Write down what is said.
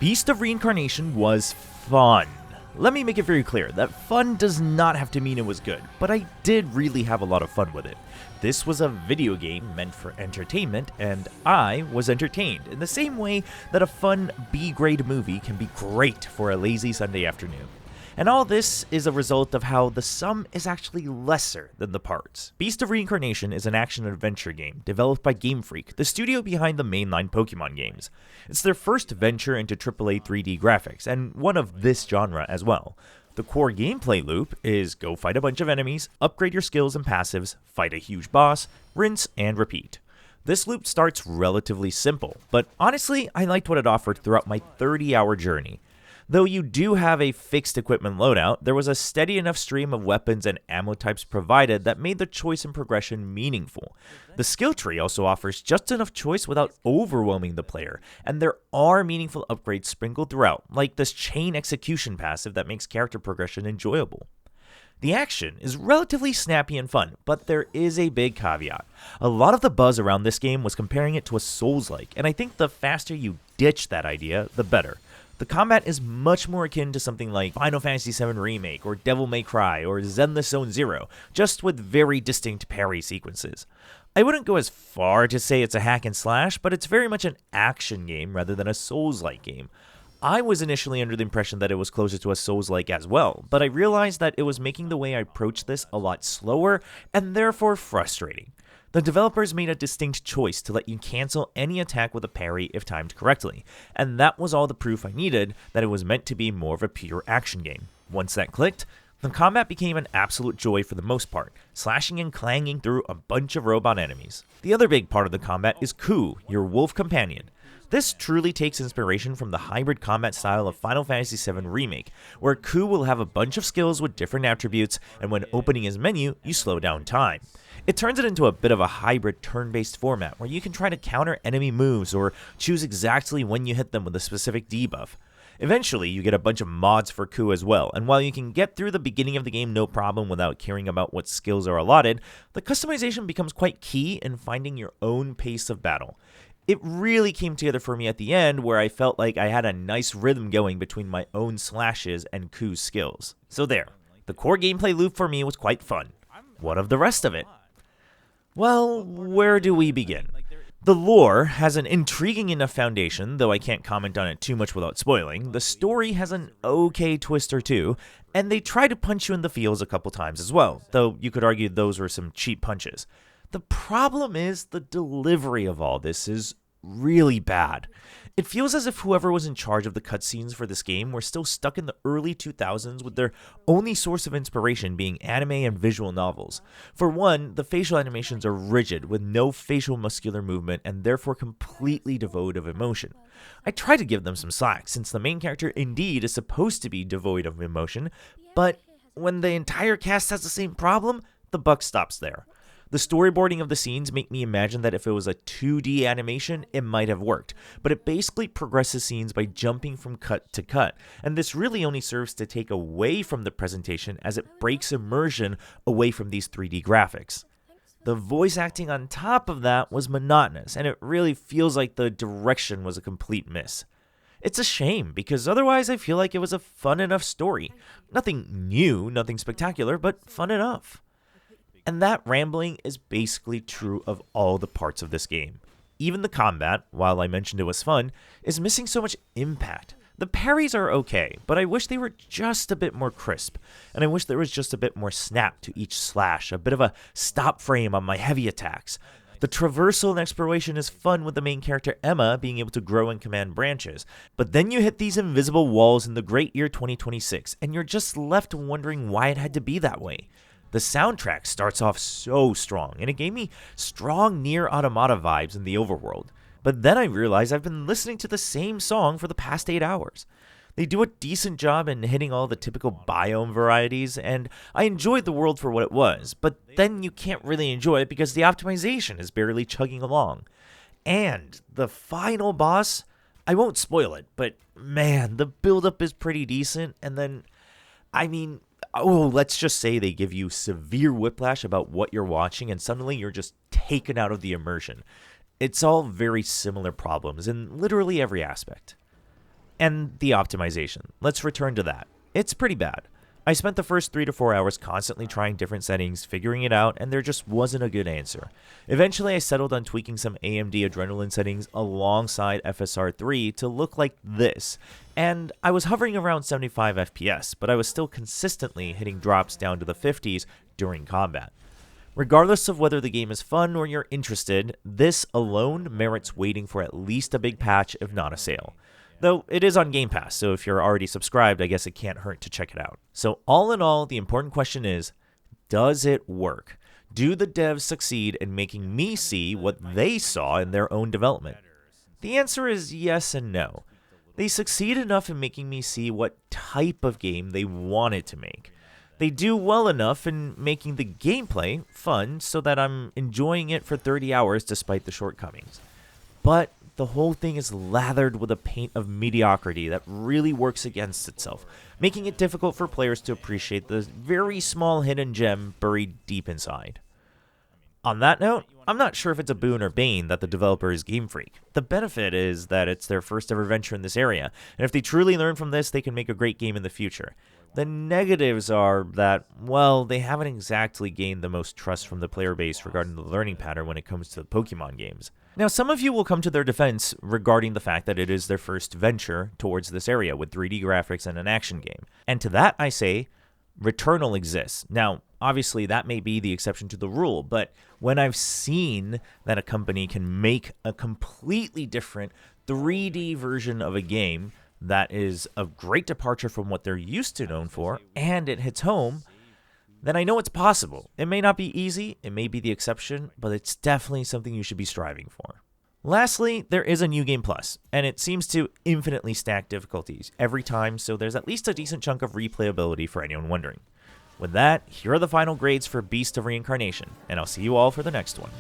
Beast of Reincarnation was fun. Let me make it very clear that fun does not have to mean it was good, but I did really have a lot of fun with it. This was a video game meant for entertainment, and I was entertained in the same way that a fun B-grade movie can be great for a lazy Sunday afternoon. And all this is a result of how the sum is actually lesser than the parts. Beast of Reincarnation is an action-adventure game developed by Game Freak, the studio behind the mainline Pokemon games. It's their first venture into AAA 3D graphics, and one of this genre as well. The core gameplay loop is go fight a bunch of enemies, upgrade your skills and passives, fight a huge boss, rinse, and repeat. This loop starts relatively simple, but honestly, I liked what it offered throughout my 30-hour journey. Though you do have a fixed equipment loadout, there was a steady enough stream of weapons and ammo types provided that made the choice and progression meaningful. The skill tree also offers just enough choice without overwhelming the player, and there are meaningful upgrades sprinkled throughout, like this chain execution passive that makes character progression enjoyable. The action is relatively snappy and fun, but there is a big caveat. A lot of the buzz around this game was comparing it to a Souls-like, and I think the faster you ditch that idea, the better. The combat is much more akin to something like Final Fantasy VII Remake or Devil May Cry or Zenless Zone Zero, just with very distinct parry sequences. I wouldn't go as far to say it's a hack and slash, but it's very much an action game rather than a Souls-like game. I was initially under the impression that it was closer to a Souls-like as well, but I realized that it was making the way I approached this a lot slower and therefore frustrating. The developers made a distinct choice to let you cancel any attack with a parry if timed correctly, and that was all the proof I needed that it was meant to be more of a pure action game. Once that clicked, the combat became an absolute joy for the most part, slashing and clanging through a bunch of robot enemies. The other big part of the combat is Ku, your wolf companion. This truly takes inspiration from the hybrid combat style of Final Fantasy VII Remake, where Ku will have a bunch of skills with different attributes, and when opening his menu, you slow down time. It turns it into a bit of a hybrid turn-based format, where you can try to counter enemy moves or choose exactly when you hit them with a specific debuff. Eventually, you get a bunch of mods for Ku as well, and while you can get through the beginning of the game no problem without caring about what skills are allotted, the customization becomes quite key in finding your own pace of battle. It really came together for me at the end, where I felt like I had a nice rhythm going between my own slashes and Ku's skills. So there, the core gameplay loop for me was quite fun. What of the rest of it? Well, where do we begin? The lore has an intriguing enough foundation, though I can't comment on it too much without spoiling. The story has an okay twist or two, and they try to punch you in the feels a couple times as well, though you could argue those were some cheap punches. The problem is the delivery of all this is really bad. It feels as if whoever was in charge of the cutscenes for this game were still stuck in the early 2000s with their only source of inspiration being anime and visual novels. For one, the facial animations are rigid with no facial muscular movement and therefore completely devoid of emotion. I try to give them some slack since the main character indeed is supposed to be devoid of emotion, but when the entire cast has the same problem, the buck stops there. The storyboarding of the scenes make me imagine that if it was a 2D animation, it might have worked, but it basically progresses scenes by jumping from cut to cut, and this really only serves to take away from the presentation as it breaks immersion away from these 3D graphics. The voice acting on top of that was monotonous, and it really feels like the direction was a complete miss. It's a shame, because otherwise I feel like it was a fun enough story. Nothing new, nothing spectacular, but fun enough. And that rambling is basically true of all the parts of this game. Even the combat, while I mentioned it was fun, is missing so much impact. The parries are okay, but I wish they were just a bit more crisp, and I wish there was just a bit more snap to each slash, a bit of a stop frame on my heavy attacks. The traversal and exploration is fun with the main character Emma being able to grow and command branches, but then you hit these invisible walls in the great year 2026, and you're just left wondering why it had to be that way. The soundtrack starts off so strong, and it gave me strong Nier Automata vibes in the overworld. But then I realized I've been listening to the same song for the past 8 hours. They do a decent job in hitting all the typical biome varieties, and I enjoyed the world for what it was, but then you can't really enjoy it because the optimization is barely chugging along. And the final boss, I won't spoil it, but man, the build-up is pretty decent, and then, let's just say they give you severe whiplash about what you're watching, and suddenly you're just taken out of the immersion. It's all very similar problems in literally every aspect. And the optimization. Let's return to that. It's pretty bad. I spent the first 3 to 4 hours constantly trying different settings, figuring it out, and there just wasn't a good answer. Eventually I settled on tweaking some AMD Adrenalin settings alongside FSR3 to look like this, and I was hovering around 75 FPS, but I was still consistently hitting drops down to the 50s during combat. Regardless of whether the game is fun or you're interested, this alone merits waiting for at least a big patch if not a sale. Though it is on Game Pass, so if you're already subscribed, I guess it can't hurt to check it out. So all in all, the important question is, does it work? Do the devs succeed in making me see what they saw in their own development? The answer is yes and no. They succeed enough in making me see what type of game they wanted to make. They do well enough in making the gameplay fun so that I'm enjoying it for 30 hours despite the shortcomings. But the whole thing is lathered with a paint of mediocrity that really works against itself, making it difficult for players to appreciate the very small hidden gem buried deep inside. On that note, I'm not sure if it's a boon or bane that the developer is Game Freak. The benefit is that it's their first ever venture in this area, and if they truly learn from this, they can make a great game in the future. The negatives are that, well, they haven't exactly gained the most trust from the player base regarding the learning pattern when it comes to Pokemon games. Now, some of you will come to their defense regarding the fact that it is their first venture towards this area with 3D graphics and an action game. And to that I say, Returnal exists. Now, obviously that may be the exception to the rule, but when I've seen that a company can make a completely different 3D version of a game that is a great departure from what they're used to known for, and it hits home, then I know it's possible. It may not be easy, it may be the exception, but it's definitely something you should be striving for. Lastly, there is a New Game Plus, and it seems to infinitely stack difficulties every time, so there's at least a decent chunk of replayability for anyone wondering. With that, here are the final grades for Beast of Reincarnation, and I'll see you all for the next one.